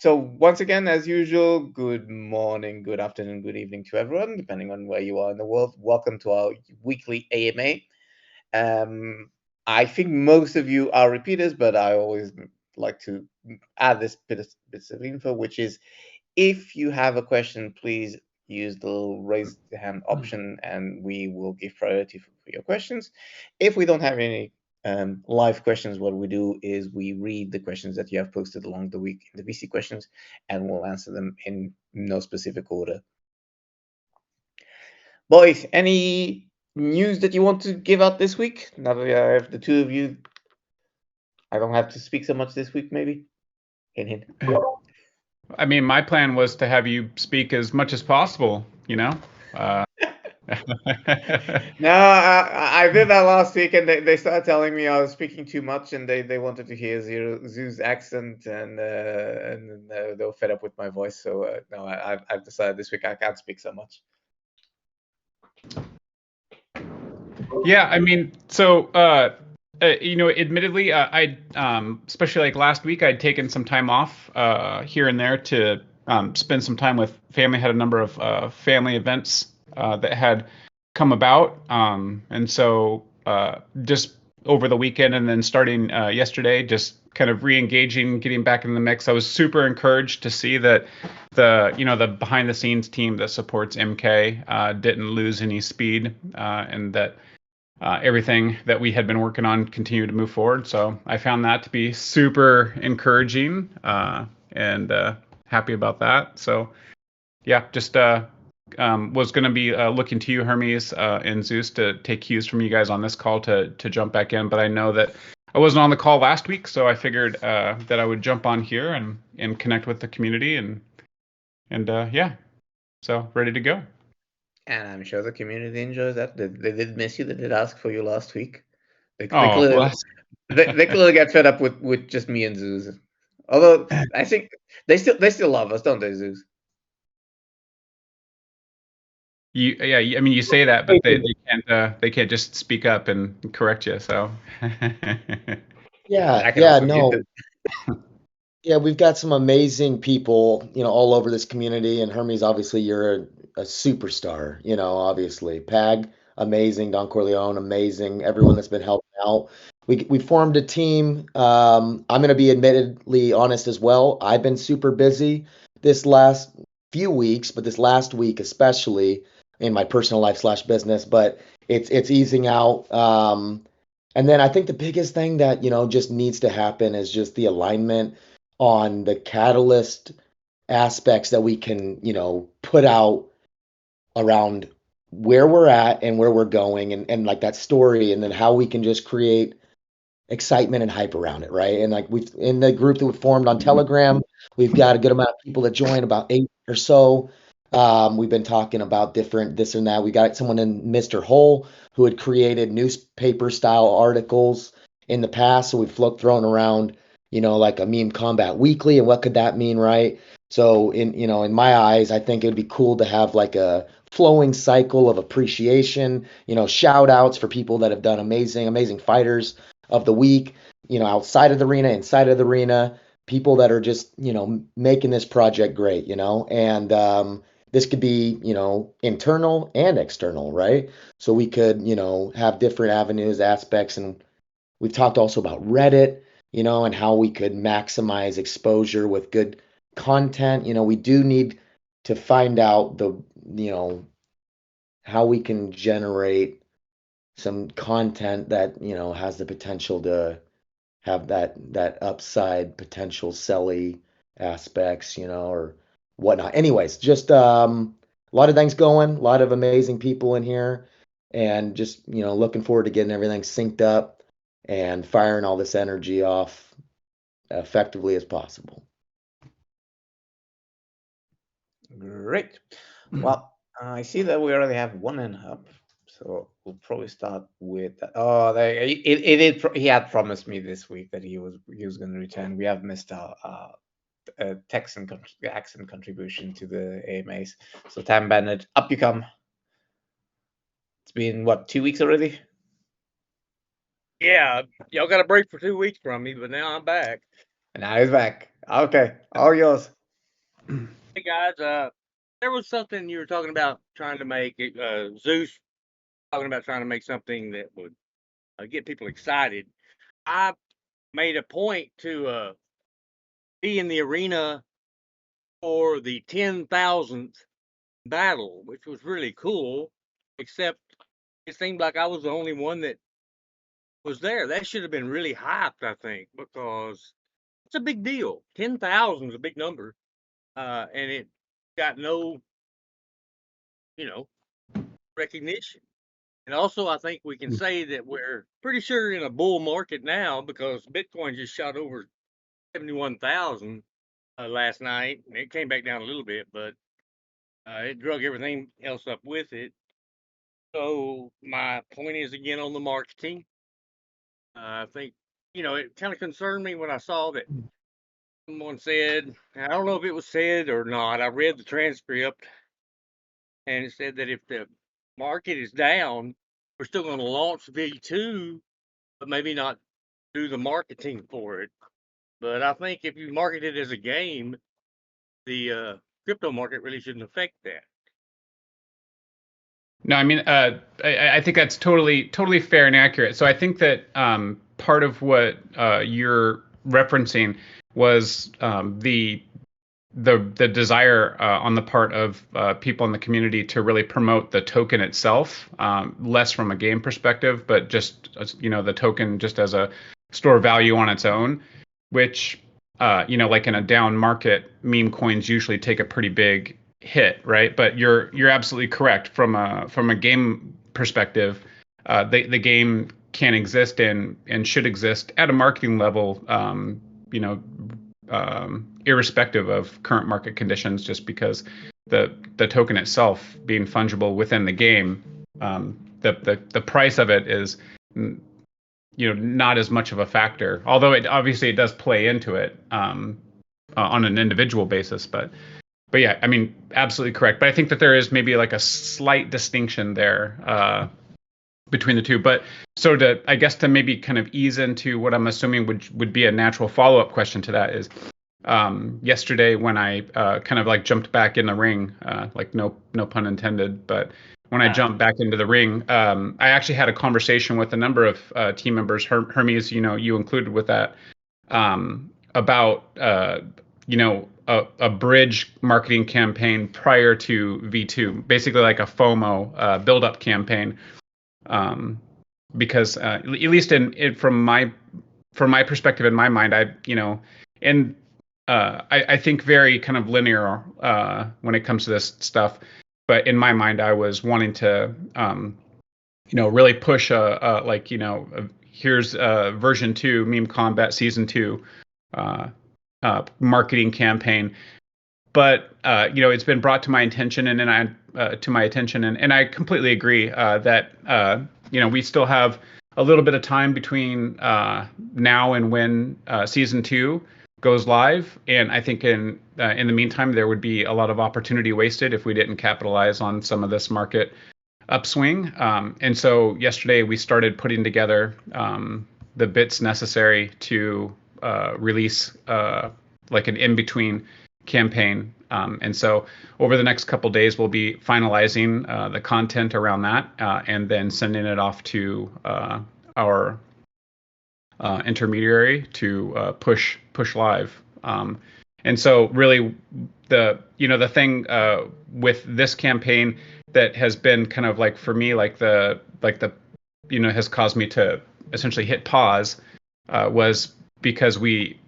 So once again, as usual, good morning, good afternoon, good evening to everyone, depending on where you are in the world. Welcome to our weekly AMA. I think most of you are repeaters, but I always like to add this bits of info, which is if you have a question, please use the little raise the hand option and we will give priority for your questions. If we don't have any live questions, what we do is we read the questions that you have posted along the week in the VC questions and we'll answer them in no specific order. Boys, any news that you want to give out this week? Now that I have the two of you, I don't have to speak so much this week, maybe? Hint, hint. I mean, my plan was to have you speak as much as possible, you know? No, I did that last week, and they started telling me I was speaking too much, and they wanted to hear Zoo's accent, and they were fed up with my voice. So no, I've decided this week I can't speak so much. Yeah, I mean, so admittedly, especially like last week, I'd taken some time off here and there to spend some time with family. Had a number of family events that had come about, and so just over the weekend and then starting yesterday, just kind of re-engaging, getting back in the mix. I was super encouraged to see that the behind the scenes team that supports MK didn't lose any speed, and that everything that we had been working on continued to move forward. So I found that to be super encouraging, and happy about that. So yeah, just was going to be looking to you, Hermes, and Zeus, to take cues from you guys on this call to jump back in. But I know that I wasn't on the call last week, so I figured that I would jump on here and connect with the community and yeah, so ready to go. And I'm sure the community enjoys that. They did miss you. They did ask for you last week. They Oh, clearly well, they clearly get fed up with just me and Zeus. Although I think they still love us, don't they, Zeus? I mean, you say that, but they can't just speak up and correct you. So I Yeah, can yeah, also give no. them. Yeah, we've got some amazing people, all over this community. And Hermes, obviously, you're a superstar, obviously. Pag, amazing. Don Corleone, amazing. Everyone that's been helping out. We formed a team. I'm going to be admittedly honest as well. I've been super busy this last few weeks, but this last week especially in my personal life slash business. But it's easing out. And then I think the biggest thing that, just needs to happen is just the alignment on the catalyst aspects that we can, put out around where we're at and where we're going and like that story and then how we can just create excitement and hype around it, right? And like we've in the group that we formed on Telegram, we've got a good amount of people that join, about 8 or so. We've been talking about different this and that. We got someone in Mr. Hole who had created newspaper style articles in the past. So we've thrown around, like a Meme Kombat Weekly and what could that mean, right? So in my eyes, I think it'd be cool to have like a flowing cycle of appreciation, shout outs for people that have done amazing fighters of the week, outside of the arena, inside of the arena, people that are just, making this project great, and this could be, internal and external, right? So we could, have different avenues, aspects, and we've talked also about Reddit, and how we could maximize exposure with good content. We do need to find out you know, how we can generate some content that, has the potential to have that upside potential selly aspects, or whatnot. Anyways, just a lot of things going, a lot of amazing people in here, and just looking forward to getting everything synced up and firing all this energy off effectively as possible. Great. Well, I see that we already have one in hub, so we'll probably start with that. Oh, he had promised me this week that he was going to return. We have missed our Texan accent contribution to the AMAs. So Tam Bennett, up you come. It's been what, 2 weeks already? Yeah, y'all got a break for 2 weeks from me, but now I'm back. And now he's back. Okay, all yours. Hey guys, there was something you were talking about trying to make Zeus talking about trying to make something that would get people excited. I made a point to be in the arena for the 10,000th battle, which was really cool. Except it seemed like I was the only one that was there. That should have been really hyped, I think, because it's a big deal. 10,000 is a big number, and it got no, you know, recognition. And also, I think we can say that we're pretty sure in a bull market now because Bitcoin just shot over 71,000 last night. It came back down a little bit, but it drug everything else up with it. So my point is again on the marketing. I think it kind of concerned me when I saw that someone said, I don't know if it was said or not. I read the transcript and it said that if the market is down, we're still going to launch V2, but maybe not do the marketing for it. But I think if you market it as a game, the crypto market really shouldn't affect that. No, I mean, I think that's totally fair and accurate. So I think that part of what you're referencing was the desire on the part of people in the community to really promote the token itself, less from a game perspective, but just the token just as a store of value on its own, which like in a down market, meme coins usually take a pretty big hit, right? But you're absolutely correct from a game perspective. The game can exist and should exist at a marketing level, irrespective of current market conditions, just because the token itself being fungible within the game, the price of it is not as much of a factor. Although it does play into it on an individual basis, but yeah, I mean, absolutely correct. But I think that there is maybe like a slight distinction there between the two. But so I guess to maybe kind of ease into what I'm assuming would be a natural follow-up question to that is, yesterday when I kind of like jumped back in the ring, like no pun intended, but when I jumped back into the ring, I actually had a conversation with a number of team members, Hermes, you included with that, about a bridge marketing campaign prior to V2, basically like a FOMO build-up campaign. Because at least from my perspective, in my mind, I think very kind of linear when it comes to this stuff. But in my mind, I was wanting to really push here's version 2 Meme Kombat Season 2 marketing campaign. But it's been brought to my attention, and I completely agree that we still have a little bit of time between now and when Season 2 goes live, and I think in the meantime there would be a lot of opportunity wasted if we didn't capitalize on some of this market upswing. And so yesterday we started putting together the bits necessary to release like an in-between campaign. And so over the next couple days, we'll be finalizing the content around that, and then sending it off to our intermediary to push live. And so really the thing with this campaign that has been kind of like for me, like the has caused me to essentially hit pause, was because we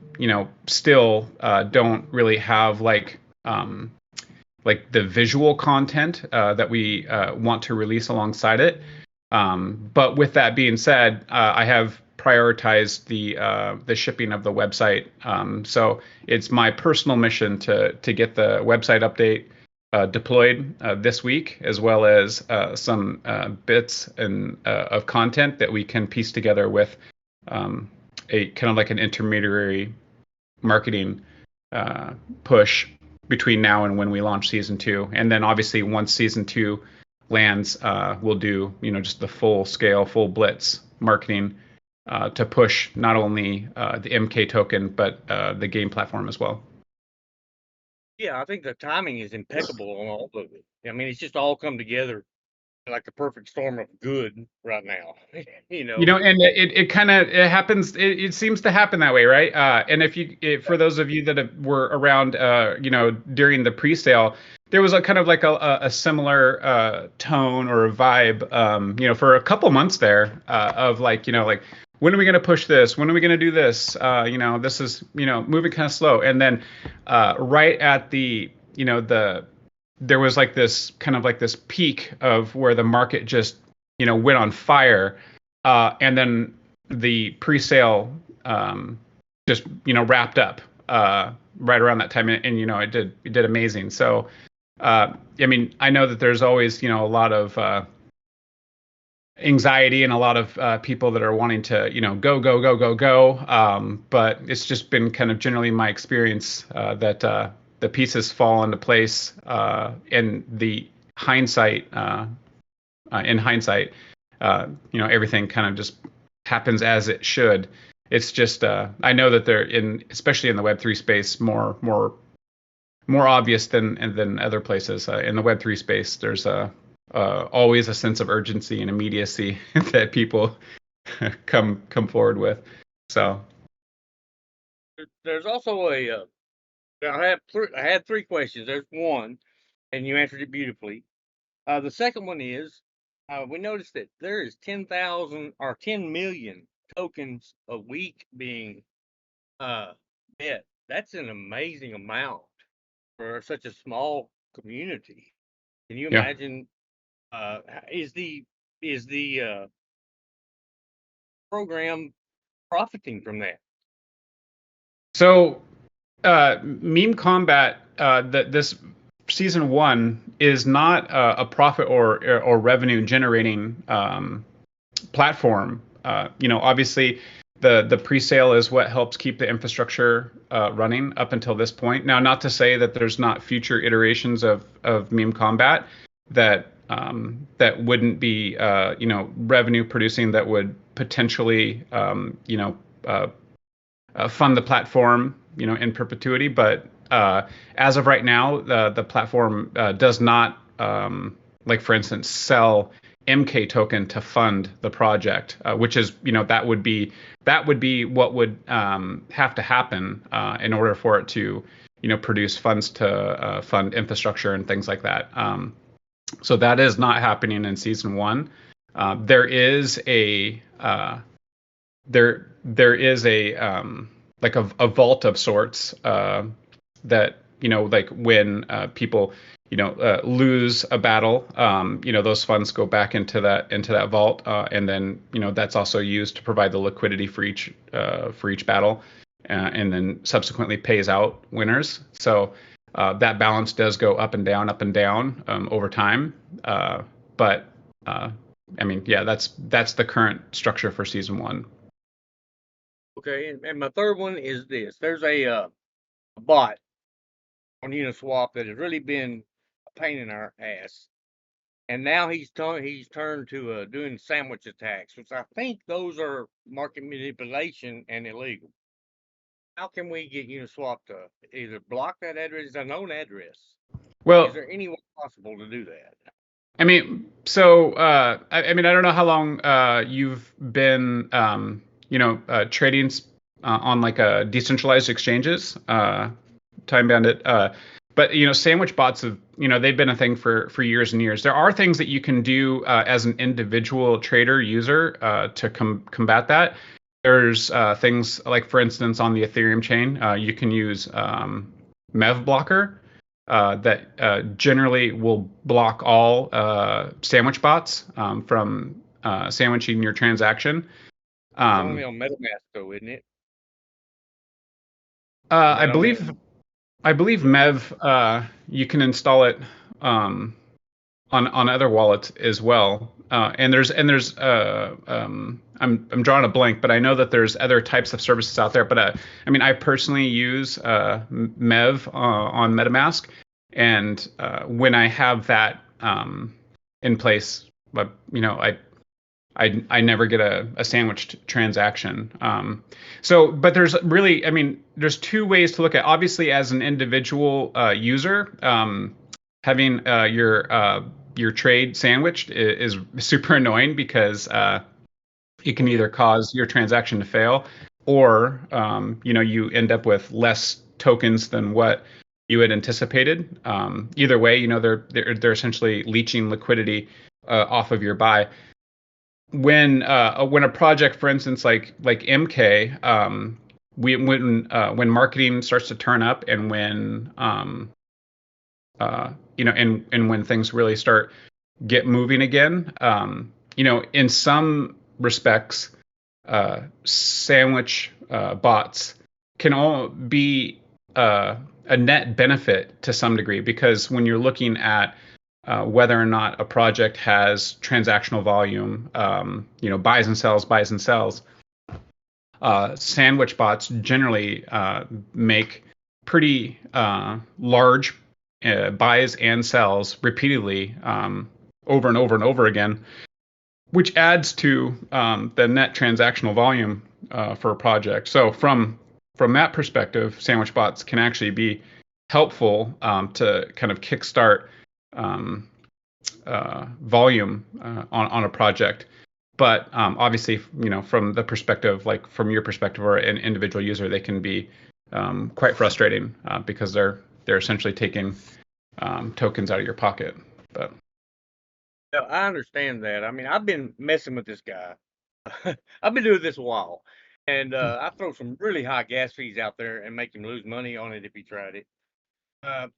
still don't really have like the visual content that we want to release alongside it. But with that being said, I have prioritized the shipping of the website. So it's my personal mission to get the website update deployed this week, as well as some bits and of content that we can piece together with a kind of like an intermediary marketing push between now and when we launch Season 2. And then obviously once Season 2 lands, we'll do just the full scale, full blitz marketing to push not only the MK token but the game platform as well. Yeah, I think the timing is impeccable on all of it. I mean, it's just all come together like the perfect storm of good right now. And it kind of it happens. It seems to happen that way, right? And for those of you that were around, during the pre-sale, there was a kind of like a similar tone or a vibe, for a couple months there, of like, when are we going to push this? When are we going to do this? This is, moving kind of slow. And then, right at there was like this kind of like this peak of where the market just, went on fire. And then the pre-sale, just, wrapped up, right around that time. And it did amazing. So, I mean, I know that there's always, a lot of, anxiety and a lot of people that are wanting to, go, go, go, go, go. But it's just been kind of generally my experience, that the pieces fall into place, in the hindsight. In hindsight, everything kind of just happens as it should. It's just I know that they're especially in the Web3 space, more obvious than other places. In the Web3 space, there's always a sense of urgency and immediacy that people come forward with. So there's also I had three questions. There's one, and you answered it beautifully. The second one is, we noticed that there is 10,000 or 10 million tokens a week being bet. That's an amazing amount for such a small community. Can you imagine? Is the program profiting from that? So, Meme Kombat, this season 1 is not a profit or revenue generating platform. Obviously, the pre-sale is what helps keep the infrastructure running up until this point. Now, not to say that there's not future iterations of Meme Kombat that wouldn't be revenue producing, that would potentially fund the platform in perpetuity. But as of right now, the platform does not, like, for instance, sell MK token to fund the project, which is, that would be what would have to happen in order for it to, produce funds to fund infrastructure and things like that. So that is not happening in season 1. There is a like a vault of sorts, that, like when people lose a battle, those funds go back into that vault, and then that's also used to provide the liquidity for each battle, and then subsequently pays out winners. So that balance does go up and down over time. But I mean, yeah, that's the current structure for season 1. Okay, and my third one is this: there's a bot on Uniswap that has really been a pain in our ass, and now he's turned to doing sandwich attacks, which I think those are market manipulation and illegal. How can we get Uniswap to either block that address? It's a known address. Well, is there any way possible to do that? I mean, so I mean, I don't know how long you've been trading on like decentralized exchanges, Time Bandit. But sandwich bots have they've been a thing for years and years. There are things that you can do as an individual trader user to combat that. There's things like, for instance, on the Ethereum chain, you can use Mev blocker. That generally will block all sandwich bots from sandwiching your transaction. It's only on MetaMask, though, isn't it? I believe Mev, you can install it on other wallets as well. And there's I'm drawing a blank, but I know that there's other types of services out there. But I mean, I personally use Mev on MetaMask, and when I have that in place, but I never get a sandwiched transaction. But there's really, I mean, there's two ways to look at. Obviously, as an individual user, having your trade sandwiched is super annoying because it can either cause your transaction to fail, or you end up with less tokens than what you had anticipated. Either way, they're essentially leeching liquidity off of your buy. When a project, for instance, like MK, when marketing starts to turn up, and when and when things really start get moving again, in some respects, sandwich bots can all be a net benefit to some degree, because when you're looking at whether or not a project has transactional volume, buys and sells, sandwich bots generally make pretty large buys and sells repeatedly, over and over and over again, which adds to the net transactional volume for a project. So from that perspective, sandwich bots can actually be helpful to kind of kickstart volume on a project. But obviously, from the perspective, like from your perspective or an individual user, they can be quite frustrating because they're essentially taking tokens out of your pocket. But Yeah, I understand that. I mean, I've been messing with this guy. I've been doing this a while, and I throw some really high gas fees out there and make him lose money on it if he tried it. Uh,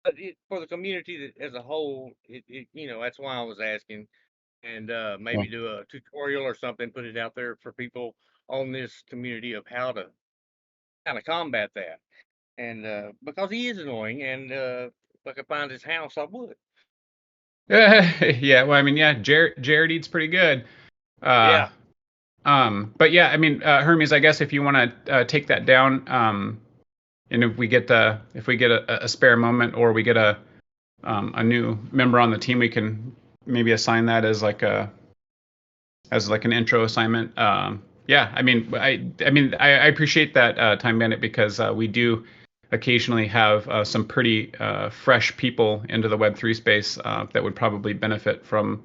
but for the community as a whole, that's why I was asking, and maybe do a tutorial or something, put it out there for people on this community of how to kind of combat that. And because he is annoying, and if I could find his house, I would. yeah, well, I mean, yeah, Jared eats pretty good. Yeah. But yeah, I mean, Hermes, I guess if you want to take that down, and if we get a spare moment, or we get a new member on the team, we can maybe assign that as like an intro assignment. Yeah, I mean, I appreciate that, Time Bandit, because we do occasionally have some pretty fresh people into the Web3 space that would probably benefit from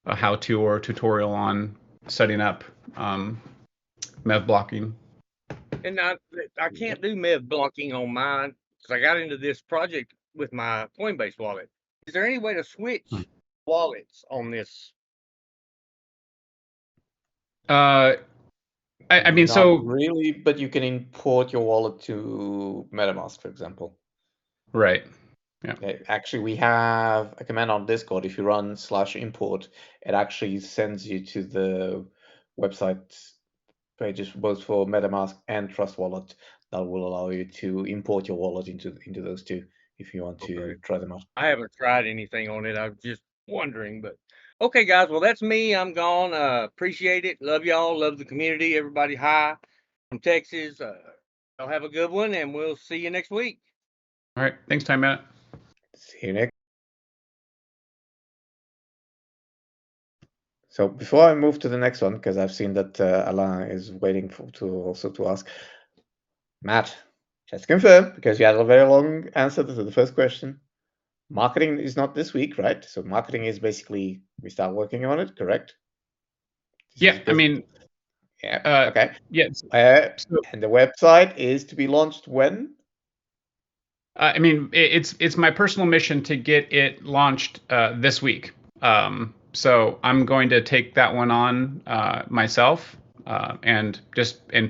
a how-to or tutorial on setting up MEV blocking. And I can't do MEV blocking on mine because I got into this project with my Coinbase wallet. Is there any way to switch wallets on this? I mean, Not so really, but you can import your wallet to MetaMask, for example. right. Yeah. Actually, we have a command on Discord. If you run /import, it actually sends you to the website pages both for MetaMask and Trust Wallet that will allow you to import your wallet into those two if you want to try them out. I haven't tried anything on it. I'm just wondering, but okay, guys. Well, that's me. I'm gone. Appreciate it. Love y'all. Love the community. Everybody, hi from Texas. Y'all have a good one, and we'll see you next week. All right. Thanks, Time Bandit. See you next. So before I move to the next one, because I've seen that Alain is waiting to ask, Matt, just confirm, because you had a very long answer to the first question. Marketing is not this week, right? So marketing is basically we start working on it, correct? Yeah, I mean, yeah. Okay. Yes. And the website is to be launched when? I mean, it's my personal mission to get it launched this week. So I'm going to take that one on myself and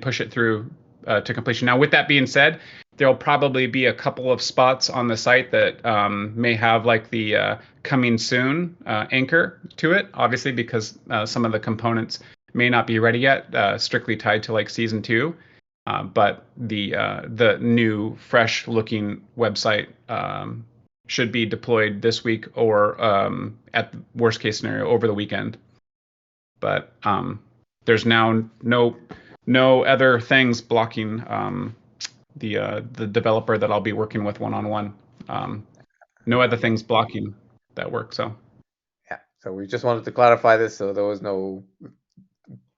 push it through to completion. Now, with that being said, there'll probably be a couple of spots on the site that may have like the coming soon anchor to it, obviously, because some of the components may not be ready yet, strictly tied to like season 2. But the new, fresh-looking website should be deployed this week, or at the worst case scenario, over the weekend. But there's now no other things blocking the developer that I'll be working with one-on-one. No other things blocking that work. So yeah. So we just wanted to clarify this, so there was no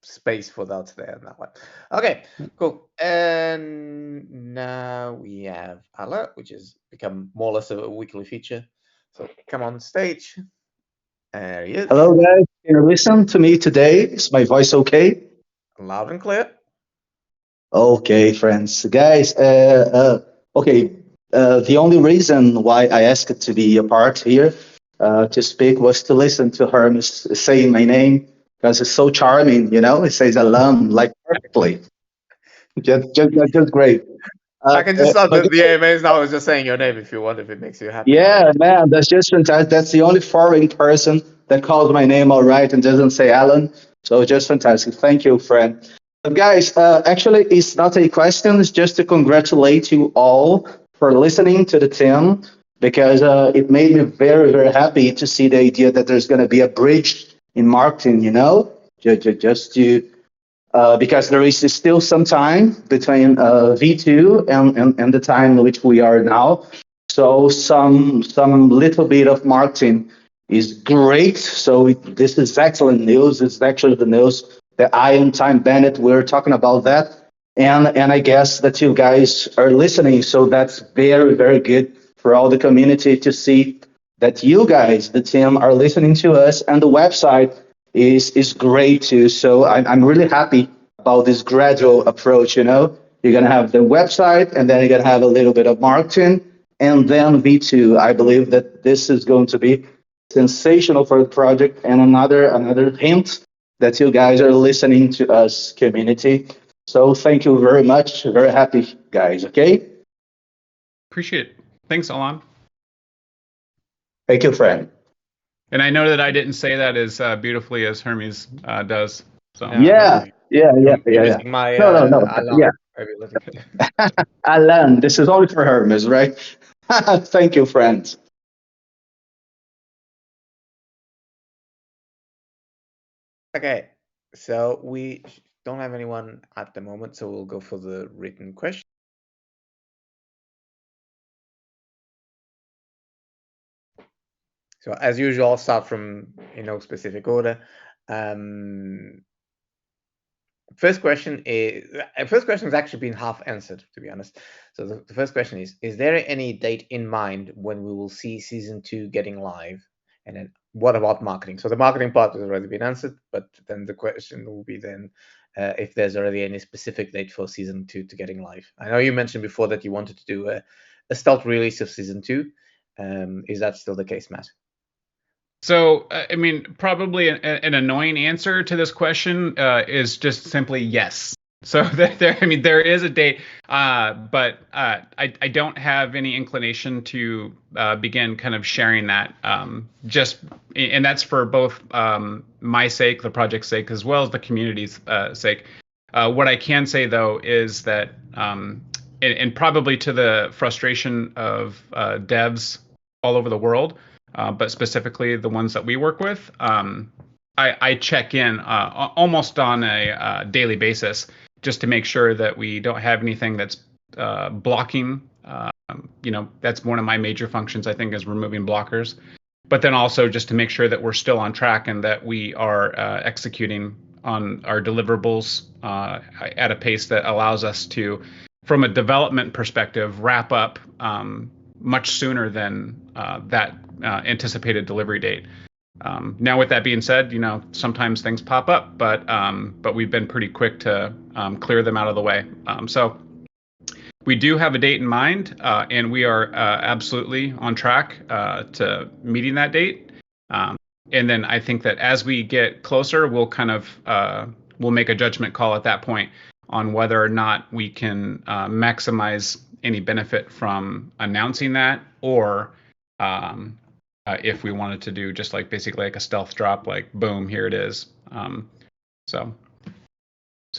space for that there on that one. Okay, cool. And now we have Ala, which has become more or less a weekly feature. So come on stage. There he is. Hello, guys. Can you listen to me today? Is my voice okay? Loud and clear. Okay, friends. Guys, okay. The only reason why I asked to be a part here to speak was to listen to her saying my name because it's so charming, you know? It says alum like perfectly. Just great. I can just start But the AMAs now. I was just saying your name if you want, if it makes you happy. yeah, man, that's just fantastic. That's the only foreign person that calls my name all right and doesn't say Alan. So just fantastic. Thank you, friend. But guys, actually, it's not a question. It's just to congratulate you all for listening to the team because it made me very, very happy to see the idea that there's going to be a bridge in marketing, you know, just to because there is still some time between V2 and the time in which we are now. So some little bit of marketing is great. So this is excellent news. It's actually the news that I and Time Bennett we're talking about that, and I guess that you guys are listening. So that's very very good for all the community to see that you guys, the team, are listening to us, and the website is great too. So I'm really happy about this gradual approach. You know, you're gonna have the website, and then you're gonna have a little bit of marketing, and then V2. I believe that this is going to be sensational for the project. And another hint that you guys are listening to us, community. So thank you very much. Very happy, guys. Okay. Appreciate it. Thanks, Alan. Thank you, friend. And I know that I didn't say that as beautifully as Hermes does. So No, Yeah, yeah. you're missing my No. alarm Yeah, ability. Alan, this is only for Hermes, right? Thank you, friends. Okay, so we don't have anyone at the moment, so we'll go for the written question. So as usual, I'll start from in no specific order. First question has actually been half answered, to be honest. So the first question is there any date in mind when we will see season 2 getting live? And then what about marketing? So the marketing part has already been answered, but then the question will be then if there's already any specific date for season 2 to getting live. I know you mentioned before that you wanted to do a stealth release of season 2. Is that still the case, Matt? So, I mean, probably an annoying answer to this question is just simply yes. So there is a date, but I don't have any inclination to begin kind of sharing that. And that's for both my sake, the project's sake, as well as the community's sake. What I can say though is that, and probably to the frustration of devs all over the world. But specifically the ones that we work with, I check in almost on a daily basis just to make sure that we don't have anything that's blocking. That's one of my major functions, I think, is removing blockers. But then also just to make sure that we're still on track and that we are executing on our deliverables at a pace that allows us to, from a development perspective, wrap up much sooner than that anticipated delivery date. Now, with that being said, sometimes things pop up, but we've been pretty quick to clear them out of the way. So we do have a date in mind, and we are absolutely on track to meeting that date. And then I think that as we get closer, we'll kind of we'll make a judgment call at that point on whether or not we can maximize any benefit from announcing that, or if we wanted to do just like basically like a stealth drop, like boom, here it is. So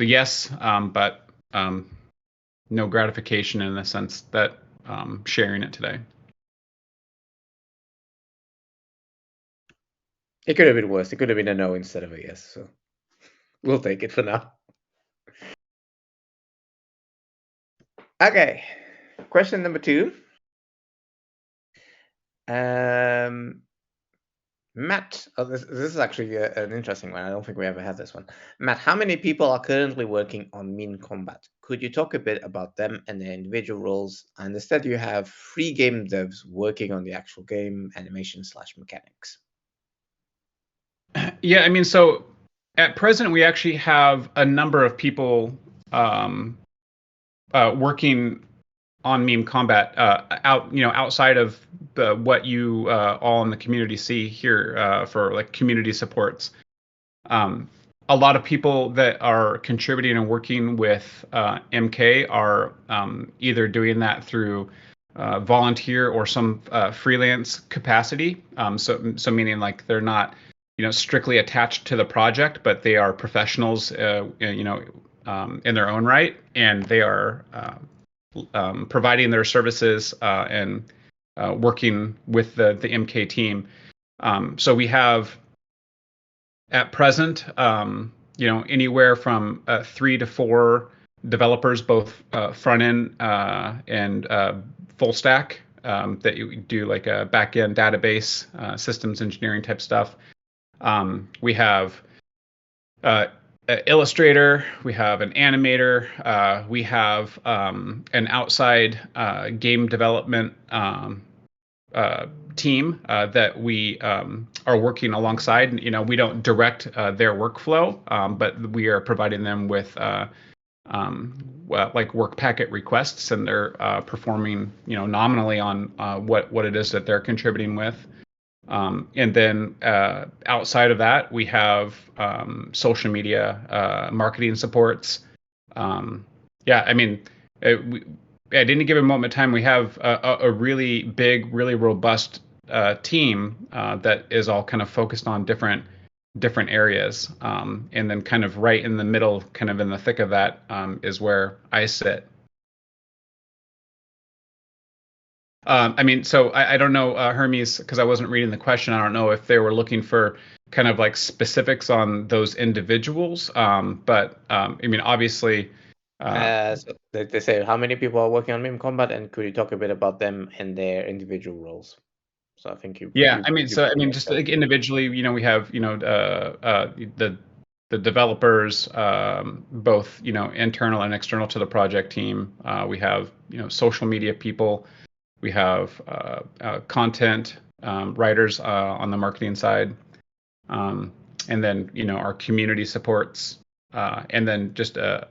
yes, but no gratification in the sense that sharing it today. It could have been worse. It could have been a no instead of a yes. So we'll take it for now. Okay. Question number 2. Matt, this is actually an interesting one. I don't think we ever had this one. Matt, how many people are currently working on Meme Kombat? Could you talk a bit about them and their individual roles? I understand you have 3 game devs working on the actual game, animation / mechanics. Yeah, I mean, so at present we actually have a number of people working on Meme Kombat outside of what you all in the community see here for like community supports. Um, a lot of people that are contributing and working with MK are either doing that through volunteer or some freelance capacity. So meaning like they're not strictly attached to the project, but they are professionals in their own right, and they are providing their services and working with the MK team. So we have at present, anywhere from 3 to 4 developers, both front end and full stack, that you do like a back end database, systems engineering type stuff. We have an illustrator, we have an animator, we have an outside game development team that we are working alongside. We don't direct their workflow, but we are providing them with like work packet requests, and they're performing nominally on what it is that they're contributing with. And then outside of that, we have social media marketing supports. Yeah, I mean, at any given moment in time, we have a really big, really robust team that is all kind of focused on different areas. And then kind of right in the middle, kind of in the thick of that, is where I sit. I mean, so I don't know, Hermes, because I wasn't reading the question. I don't know if they were looking for kind of like specifics on those individuals. But I mean, obviously, So they say how many people are working on Meme Combat, and could you talk a bit about them and their individual roles? So I think yeah, you I mean, so I mean, just like individually, we have the developers, both internal and external to the project team. We have social media people. We have content writers on the marketing side, and then our community supports, and then just a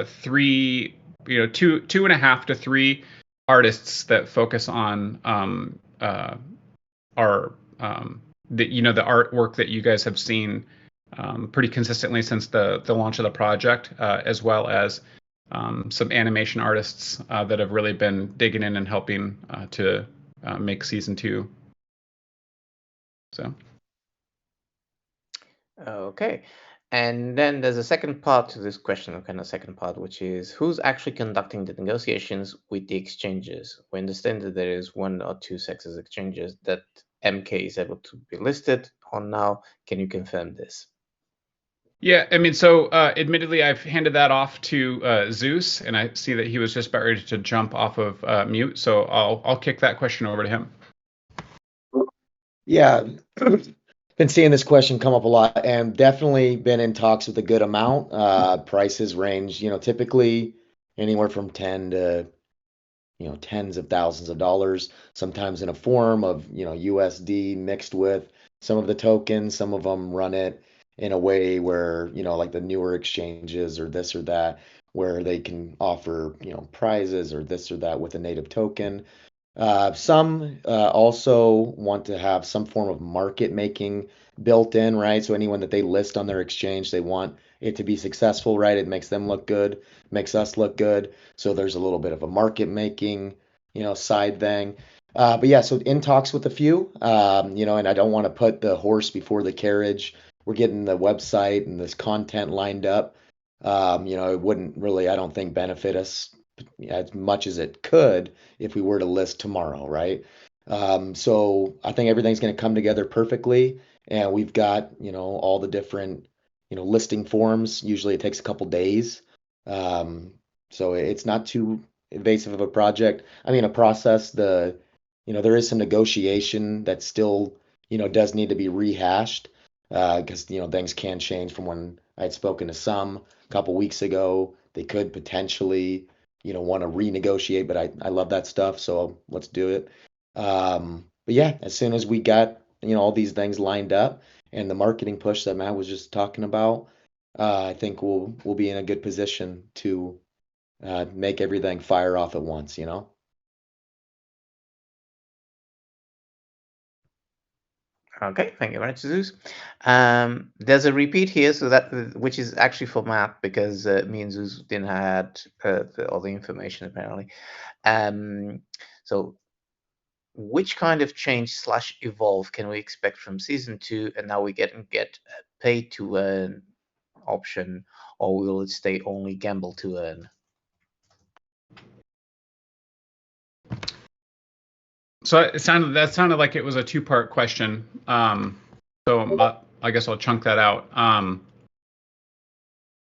3, 2.5 to 3 artists that focus on our the artwork that you guys have seen pretty consistently since the launch of the project, as well as some animation artists that have really been digging in and helping to make season 2. So. Okay. And then there's a second part to this question, kind of second part, which is who's actually conducting the negotiations with the exchanges? We understand that there is 1 or 2 sexes exchanges that MK is able to be listed on now. Can you confirm this? Yeah, I mean, so admittedly, I've handed that off to Zeus, and I see that he was just about ready to jump off of mute. So I'll kick that question over to him. Yeah, been seeing this question come up a lot, and definitely been in talks with a good amount. Prices range, typically anywhere from 10 to tens of thousands of dollars, sometimes in a form of USD mixed with some of the tokens. Some of them run it in a way where like the newer exchanges or this or that, where they can offer prizes or this or that with a native token. Some also want to have some form of market making built in, right? So anyone that they list on their exchange, they want it to be successful, right? It makes them look good, makes us look good. So there's a little bit of a market making, side thing. But yeah, so in talks with a few, and I don't want to put the horse before the carriage. We're getting the website and this content lined up. It wouldn't really, I don't think, benefit us as much as it could if we were to list tomorrow, right? So I think everything's going to come together perfectly, and we've got all the different listing forms. Usually it takes a couple days, so it's not too invasive of a project. I mean, a process. There is some negotiation that still does need to be rehashed because things can change from when I had spoken to some a couple weeks ago. They could potentially want to renegotiate, but I love that stuff, so let's do it. But yeah, as soon as we got all these things lined up and the marketing push that Matt was just talking about, I think we'll be in a good position to make everything fire off at once. Okay, thank you very much, Zeus. There's a repeat here, so that which is actually for Matt because me and Zeus didn't had all the information apparently. So which kind of change / evolve can we expect from season 2, and now we get a pay to earn option, or will it stay only gamble to earn? So that sounded like it was a two-part question. So I guess I'll chunk that out.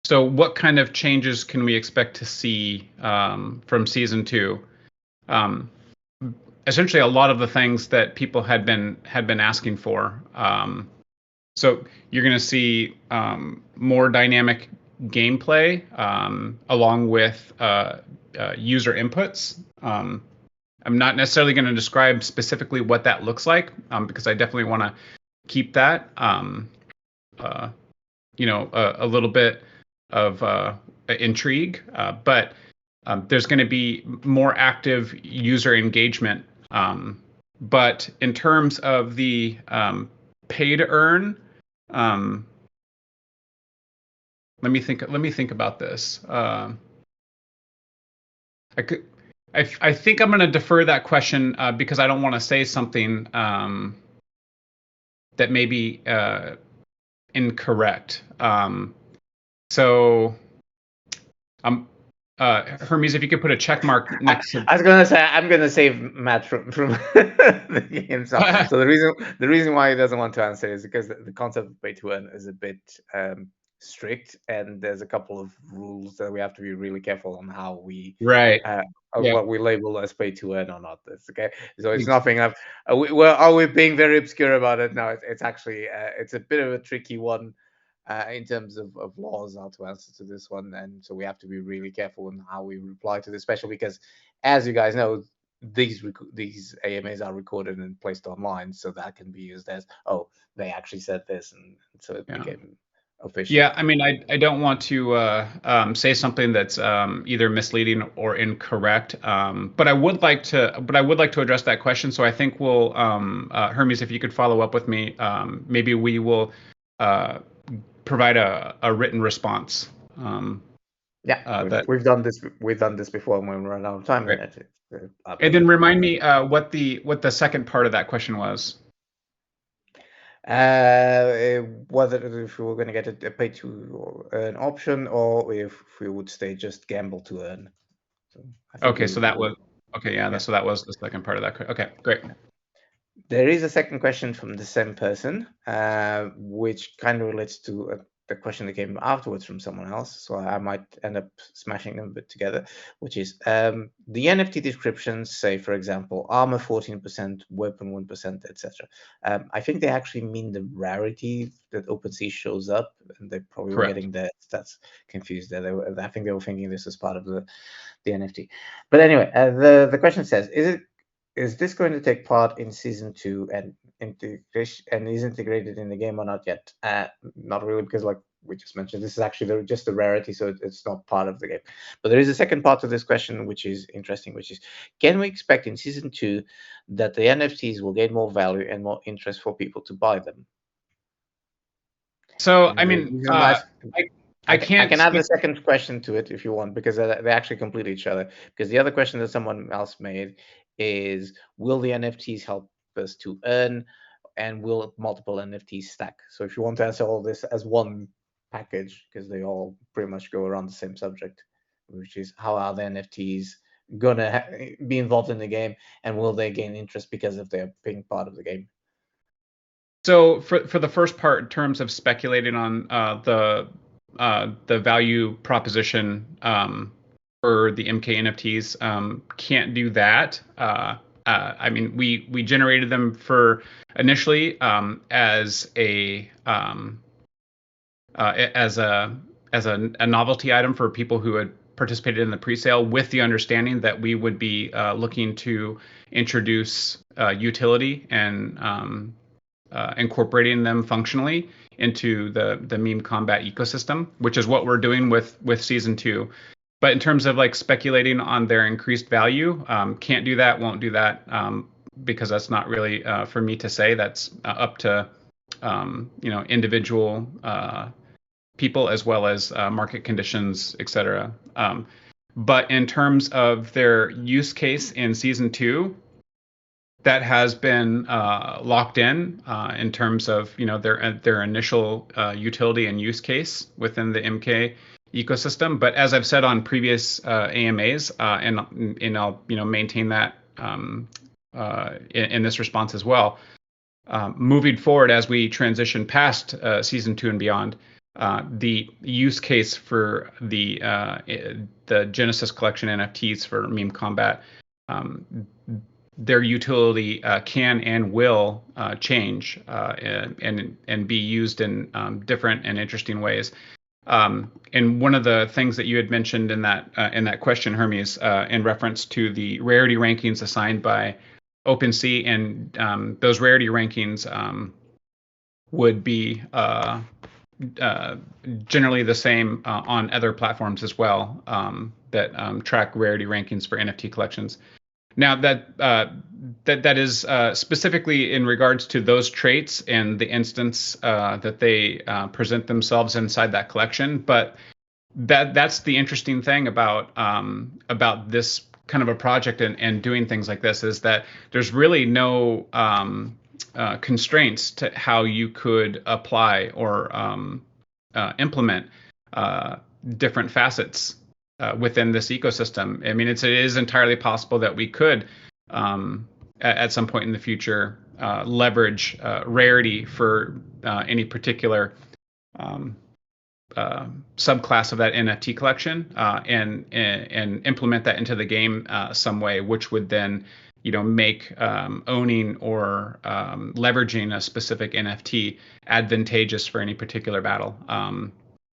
So what kind of changes can we expect to see from season 2? Essentially, a lot of the things that people had been asking for. So you're going to see more dynamic gameplay along with user inputs. I'm not necessarily going to describe specifically what that looks like because I definitely want to keep that, a little bit of intrigue. But there's going to be more active user engagement. But in terms of the pay to earn, let me think about this. I think I'm going to defer that question because I don't want to say something that may be incorrect. So, Hermes, if you could put a check mark next to. I was gonna say I'm gonna save Matt from himself. So the reason why he doesn't want to answer is because the concept of pay to earn is a bit strict, and there's a couple of rules that we have to be really careful on how we Right. what we label as pay to earn or not. This okay. So it's nothing. Are we being very obscure about it? No, it's actually it's a bit of a tricky one. In terms of laws, how to answer to this one, and so we have to be really careful in how we reply to this, especially because, as you guys know, these AMAs are recorded and placed online, so that can be used as they actually said this, and so it became official. Yeah, I mean, I don't want to say something that's either misleading or incorrect, but I would like to address that question. So I think we'll Hermes, if you could follow up with me, maybe we will provide a written response. We've done this before when we run out of time. Right. And then remind me what the second part of that question was. Whether if we were going to get a pay to earn option, or if we would stay just gamble to earn. So so that was so that was the second part of that. Okay, great. There is a second question from the same person, which kind of relates to the question that came afterwards from someone else. So I might end up smashing them a bit together, which is the NFT descriptions say, for example, armor 14%, weapon 1%, etc. I think they actually mean the rarity that OpenSea shows up, and they probably were getting the stats confused there. I think they were thinking this as part of the NFT. But anyway, the question says, is this going to take part in season 2 and integration, and is integrated in the game or not yet? Not really, because like we just mentioned, this is actually just a rarity, so it's not part of the game. But there is a second part to this question, which is interesting, which is, can we expect in season 2 that the NFTs will gain more value and more interest for people to buy them? So, I mean, I can add the second question to it if you want, because they actually complete each other. Because the other question that someone else made is, will the NFTs help us to earn, and will multiple NFTs stack? So if you want to answer all this as one package, because they all pretty much go around the same subject, which is how are the NFTs gonna be involved in the game, and will they gain interest because of their being part of the game? So for the first part, in terms of speculating on the value proposition for the MK NFTs, can't do that. I mean, we generated them for initially as a as a novelty item for people who had participated in the pre-sale, with the understanding that we would be looking to introduce utility and incorporating them functionally into the Meme Kombat ecosystem, which is what we're doing with Season 2. But in terms of like speculating on their increased value, can't do that, won't do that, because that's not really for me to say. That's up to individual people as well as market conditions, etc. But in terms of their use case in Season 2, that has been locked in terms of their initial utility and use case within the MK ecosystem. But as I've said on previous AMAs, and I'll maintain that in this response as well. Moving forward, as we transition past Season 2 and beyond, the use case for the Genesis Collection NFTs for Meme Kombat, their utility can and will change and be used in different and interesting ways. And one of the things that you had mentioned in that question, Hermes, in reference to the rarity rankings assigned by OpenSea, and those rarity rankings would be generally the same on other platforms as well, that track rarity rankings for NFT collections. Now that is specifically in regards to those traits and the instance that they present themselves inside that collection. But that's the interesting thing about this kind of a project and doing things like this, is that there's really no constraints to how you could apply or implement different facets within this ecosystem. I mean, it is entirely possible that we could, at some point in the future, leverage rarity for any particular subclass of that NFT collection, and implement that into the game some way, which would then make owning or leveraging a specific NFT advantageous for any particular battle.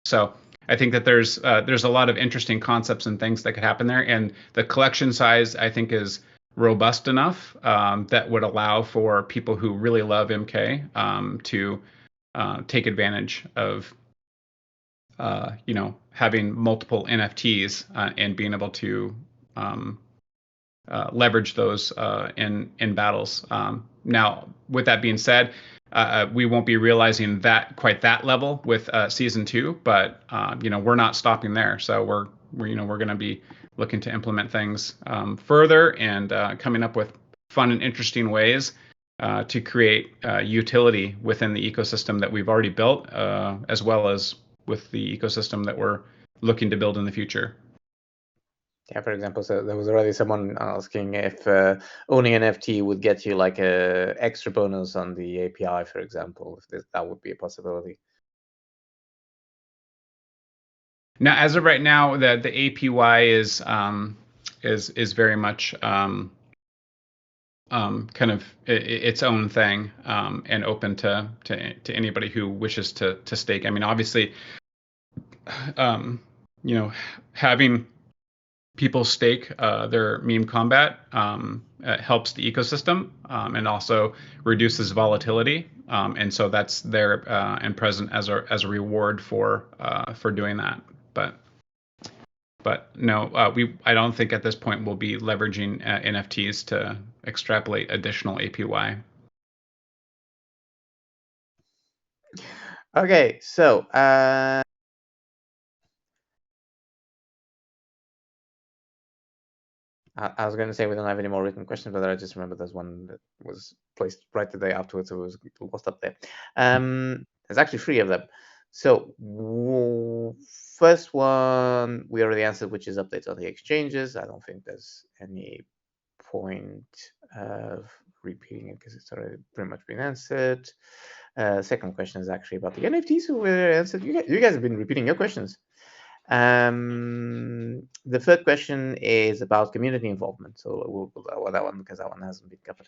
So I think that there's a lot of interesting concepts and things that could happen there, and the collection size, I think, is robust enough that would allow for people who really love MK to take advantage of having multiple NFTs and being able to leverage those in battles. Now, with that being said, we won't be realizing quite that level with Season 2, but we're not stopping there. So we're going to be looking to implement things further and coming up with fun and interesting ways to create utility within the ecosystem that we've already built, as well as with the ecosystem that we're looking to build in the future. Yeah, for example, so there was already someone asking if owning an NFT would get you like a extra bonus on the API, for example, if that would be a possibility. Now, as of right now, the APY is very much kind of its own thing, and open to anybody who wishes to stake. I mean, obviously, having people stake their Meme Kombat helps the ecosystem, and also reduces volatility, and so that's there and present as a reward for doing that. But no, I don't think at this point we'll be leveraging NFTs to extrapolate additional APY. Okay, so I was going to say we don't have any more written questions, but I just remember there's one that was placed right the day afterwards, so it was lost up there. There's actually 3 of them. So first one we already answered, which is updates on the exchanges. I don't think there's any point of repeating it because it's already pretty much been answered. Second question is actually about the NFTs, who were answered. You guys have been repeating your questions. The third question is about community involvement. So we'll go that one because that one hasn't been covered.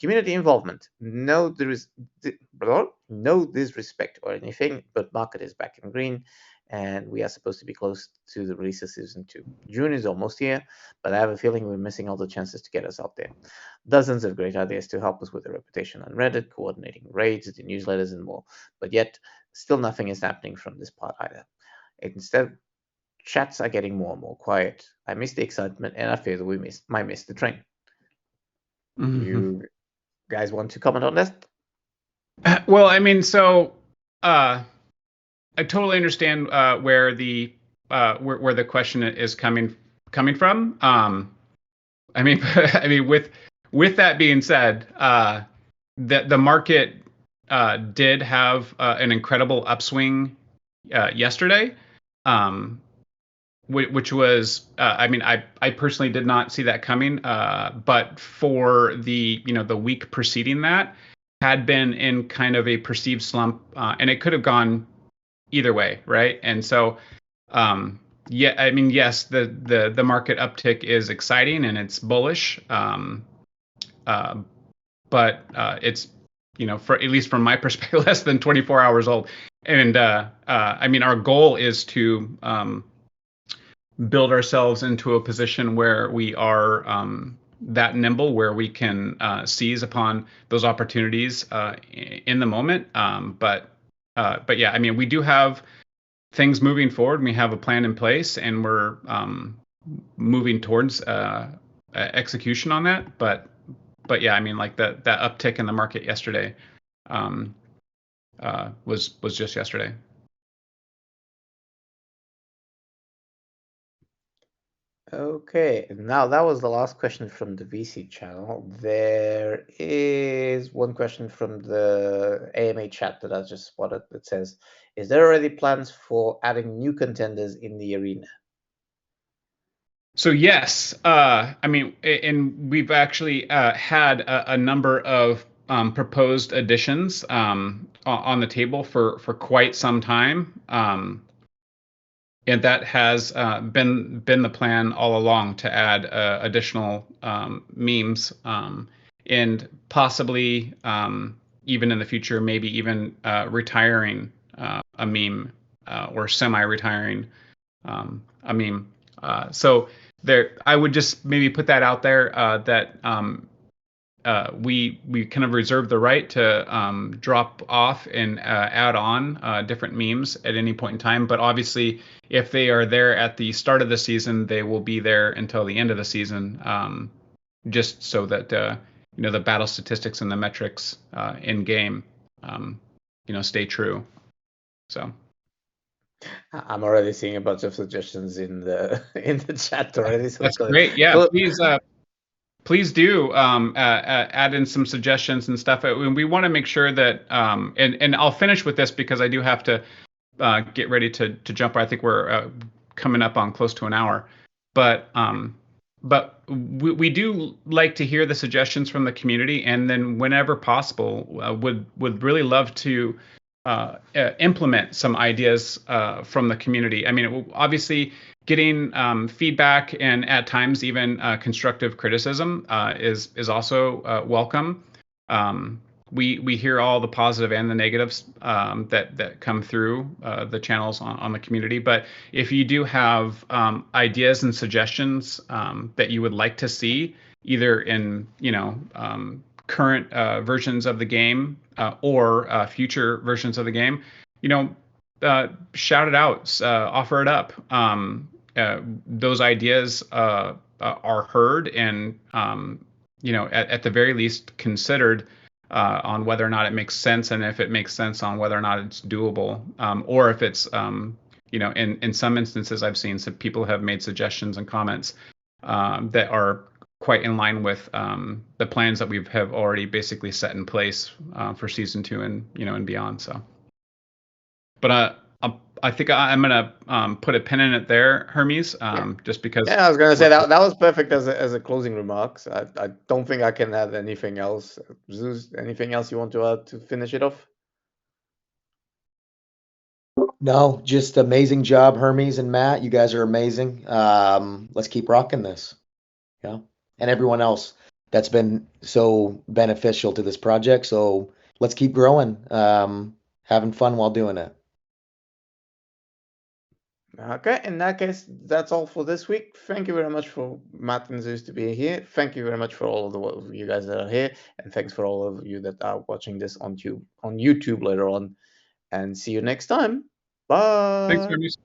Community involvement. No disrespect or anything, but market is back in green, and we are supposed to be close to the release of Season 2. June is almost here, but I have a feeling we're missing all the chances to get us out there. Dozens of great ideas to help us with the reputation on Reddit, coordinating raids, the newsletters, and more. But yet, still nothing is happening from this part either. Instead, chats are getting more and more quiet. I miss the excitement, and I fear that we might miss the train. You guys want to comment on this? Well, I mean, so I totally understand where the question is coming from. I mean, with that being said, the market did have an incredible upswing yesterday, which was, I mean, I personally did not see that coming, but for the the week preceding that had been in kind of a perceived slump, and it could have gone either way, right? And so, yeah, I mean, yes, the market uptick is exciting and it's bullish, but it's for at least from my perspective, less than 24 hours old. And I mean, our goal is to build ourselves into a position where we are that nimble, where we can seize upon those opportunities in the moment. But yeah, I mean, we do have things moving forward. We have a plan in place, and we're moving towards execution on that. But yeah, I mean, like that uptick in the market yesterday was just yesterday. Okay, now that was the last question from the VC channel. There is one question from the AMA chat that I just spotted that says, is there already plans for adding new contenders in the arena? So yes, I mean, and we've actually had a number of proposed additions on the table for quite some time. And that has been the plan all along, to add additional memes, and possibly even in the future, maybe even retiring a meme or semi-retiring a meme. So there, I would just maybe put that out there, that we kind of reserve the right to drop off and add on different memes at any point in time. But obviously, if they are there at the start of the season, they will be there until the end of the season, just so that the battle statistics and the metrics in game stay true. So I'm already seeing a bunch of suggestions in the chat already. So that's great. Yeah, please do add in some suggestions and stuff. And we want to make sure that, and I'll finish with this because I do have to get ready to jump. I think we're coming up on close to an hour, but we do like to hear the suggestions from the community, and then whenever possible, would really love to implement some ideas from the community. I mean, obviously, getting feedback and at times even constructive criticism is also welcome. We hear all the positive and the negatives that come through the channels on the community. But if you do have ideas and suggestions that you would like to see, either in current versions of the game or future versions of the game, shout it out, offer it up. Those ideas are heard and at the very least considered on whether or not it makes sense, and if it makes sense, on whether or not it's doable, or if it's in some instances I've seen some people have made suggestions and comments that are quite in line with the plans that we have already basically set in place for season 2 and and beyond. So, but I think I'm gonna put a pin in it there, Hermes, just because. Yeah, I was gonna say that was perfect as a closing remarks. I don't think I can add anything else. Zeus, anything else you want to add to finish it off? No, just amazing job, Hermes and Matt. You guys are amazing. Let's keep rocking this. Yeah. And everyone else that's been so beneficial to this project. So let's keep growing. Having fun while doing it. Okay, in that case, that's all for this week. Thank you very much for Matt and Zeus to be here. Thank you very much for all of you guys that are here, and thanks for all of you that are watching this on YouTube later on. And see you next time. Thanks, Bye. Hermes.